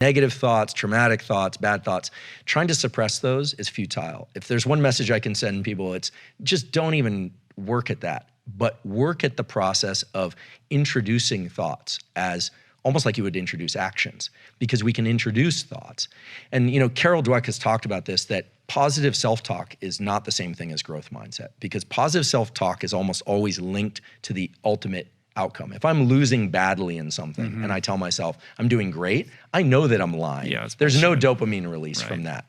Negative thoughts, traumatic thoughts, bad thoughts, trying to suppress those is futile. If there's one message I can send people, it's just don't even work at that, but work at the process of introducing thoughts as almost like you would introduce actions, because we can introduce thoughts. And Carol Dweck has talked about this, that positive self-talk is not the same thing as growth mindset, because positive self-talk is almost always linked to the ultimate outcome. If I'm losing badly in something and I tell myself I'm doing great, I know that I'm lying. Yeah, there's no dopamine release from that.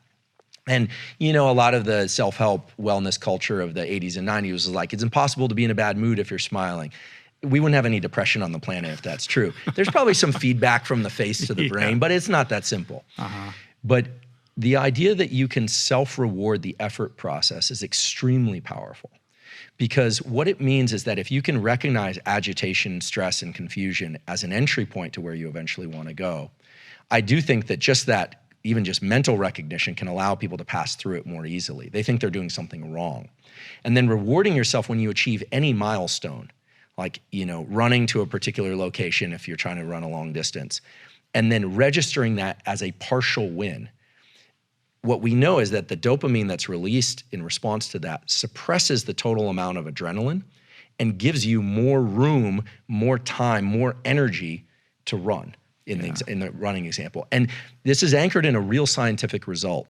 And a lot of the self-help wellness culture of the 80s and 90s was like, it's impossible to be in a bad mood if you're smiling. We wouldn't have any depression on the planet if that's true. There's probably some feedback from the face to the brain, but it's not that simple. But the idea that you can self-reward the effort process is extremely powerful, because what it means is that if you can recognize agitation, stress, and confusion as an entry point to where you eventually want to go, I do think that even just mental recognition can allow people to pass through it more easily. They think they're doing something wrong. And then rewarding yourself when you achieve any milestone, like running to a particular location if you're trying to run a long distance, and then registering that as a partial win. What we know is that the dopamine that's released in response to that suppresses the total amount of adrenaline and gives you more room, more time, more energy to run in the running example. And this is anchored in a real scientific result.